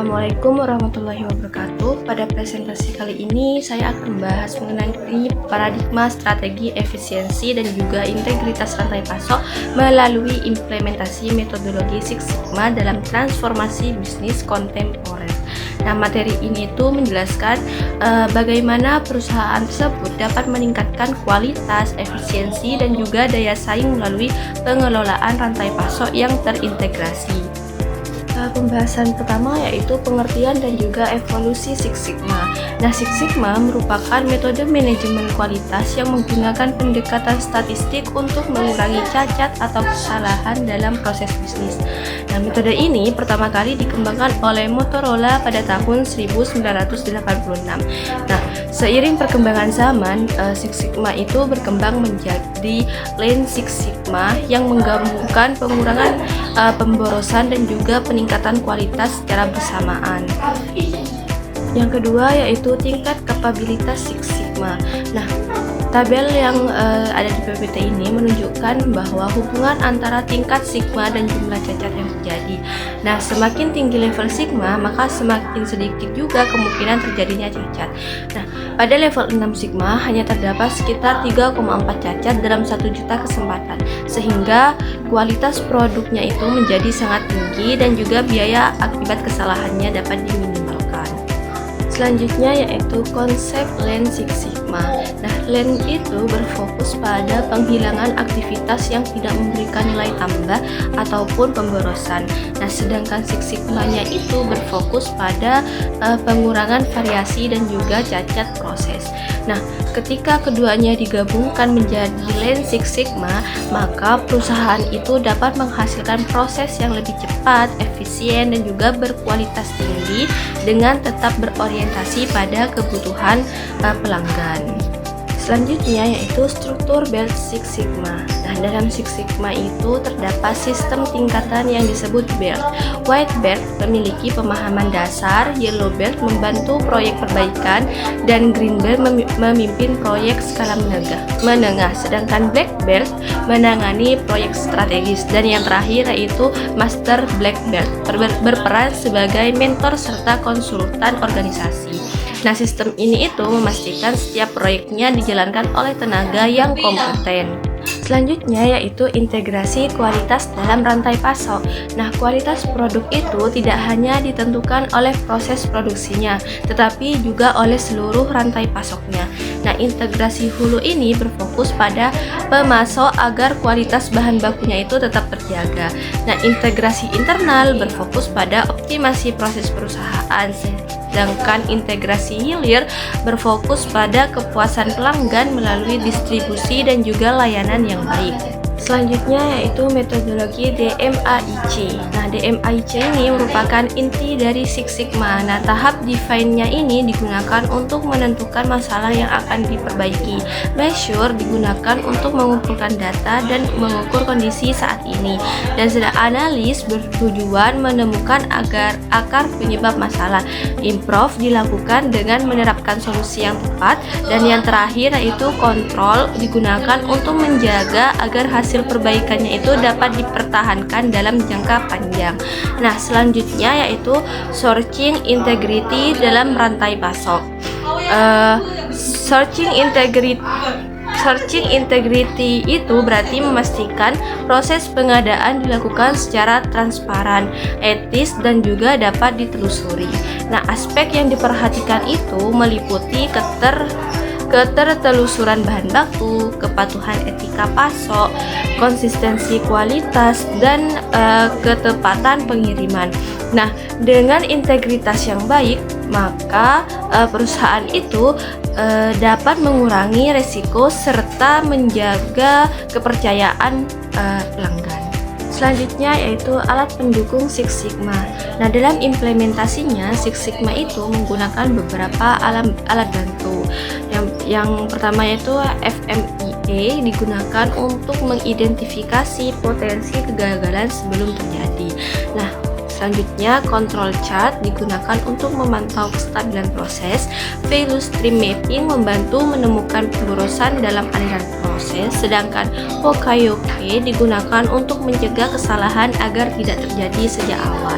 Assalamualaikum warahmatullahi wabarakatuh. Pada presentasi kali ini saya akan membahas mengenai paradigma strategi efisiensi dan juga integritas rantai pasok melalui implementasi metodologi Six Sigma dalam transformasi bisnis kontemporer. Nah, materi ini itu menjelaskan bagaimana perusahaan tersebut dapat meningkatkan kualitas, efisiensi, dan juga daya saing melalui pengelolaan rantai pasok yang terintegrasi. Pembahasan pertama yaitu pengertian dan juga evolusi Six Sigma. Nah, Six Sigma merupakan metode manajemen kualitas yang menggunakan pendekatan statistik untuk mengurangi cacat atau kesalahan dalam proses bisnis. Nah, metode ini pertama kali dikembangkan oleh Motorola pada tahun 1986. Nah, seiring perkembangan zaman, Six Sigma itu berkembang menjadi Lean Six Sigma yang menggabungkan pengurangan pemborosan dan juga peningkatan kualitas secara bersamaan. Yang kedua yaitu tingkat kapabilitas Six Sigma. Nah, tabel yang ada di PPT ini menunjukkan bahwa hubungan antara tingkat Sigma dan jumlah cacat yang terjadi. Nah, semakin tinggi level Sigma, maka semakin sedikit juga kemungkinan terjadinya cacat. Nah, pada level 6 Sigma hanya terdapat sekitar 3,4 cacat dalam 1 juta kesempatan, sehingga kualitas produknya itu menjadi sangat tinggi dan juga biaya akibat kesalahannya dapat diminimalkan. Selanjutnya yaitu konsep Lean Six Sigma. Nah, Lean itu berfokus pada penghilangan aktivitas yang tidak memberikan nilai tambah ataupun pemborosan. Nah, sedangkan Six Sigma-nya itu berfokus pada pengurangan variasi dan juga cacat proses. Nah, ketika keduanya digabungkan menjadi Lean Six Sigma, maka perusahaan itu dapat menghasilkan proses yang lebih cepat, efisien, dan juga berkualitas tinggi dengan tetap berorientasi pada kebutuhan pelanggan. Selanjutnya yaitu struktur Belt Six Sigma. Nah, dalam Six Sigma itu terdapat sistem tingkatan yang disebut Belt. White Belt memiliki pemahaman dasar, Yellow Belt membantu proyek perbaikan, dan Green Belt memimpin proyek skala menengah. Sedangkan Black Belt menangani proyek strategis, dan yang terakhir yaitu Master Black Belt berperan sebagai mentor serta konsultan organisasi. Nah, sistem ini itu memastikan setiap proyeknya dijalankan oleh tenaga yang kompeten. Selanjutnya yaitu integrasi kualitas dalam rantai pasok. Nah, kualitas produk itu tidak hanya ditentukan oleh proses produksinya, tetapi juga oleh seluruh rantai pasoknya. Nah, integrasi hulu ini berfokus pada pemasok agar kualitas bahan bakunya itu tetap terjaga. Nah, integrasi internal berfokus pada optimasi proses perusahaan. Sedangkan integrasi hilir berfokus pada kepuasan pelanggan melalui distribusi dan juga layanan yang baik. Selanjutnya yaitu metodologi DMAIC. Nah, DMAIC ini merupakan inti dari Six Sigma. Nah, tahap define-nya ini digunakan untuk menentukan masalah yang akan diperbaiki. Measure digunakan untuk mengumpulkan data dan mengukur kondisi saat ini. Dan sedang analis bertujuan menemukan akar penyebab masalah. Improve dilakukan dengan menerapkan solusi yang tepat. Dan yang terakhir yaitu control digunakan untuk menjaga agar hasil perbaikannya itu dapat dipertahankan dalam jangka panjang. Nah, selanjutnya yaitu searching integrity dalam rantai pasok. Searching integrity itu berarti memastikan proses pengadaan dilakukan secara transparan, etis, dan juga dapat ditelusuri. Nah, aspek yang diperhatikan itu meliputi ketertelusuran bahan baku, kepatuhan etika pasok, konsistensi kualitas, dan ketepatan pengiriman. Nah, dengan integritas yang baik, maka perusahaan itu dapat mengurangi resiko serta menjaga kepercayaan pelanggan. Selanjutnya yaitu alat pendukung Six Sigma. Nah, dalam implementasinya Six Sigma itu menggunakan beberapa alat bantu. Yang pertama yaitu FMEA digunakan untuk mengidentifikasi potensi kegagalan sebelum terjadi. Nah, selanjutnya control chart digunakan untuk memantau kestabilan proses. Value stream mapping membantu menemukan pemborosan dalam aliran proses, sedangkan Pokayoke digunakan untuk mencegah kesalahan agar tidak terjadi sejak awal.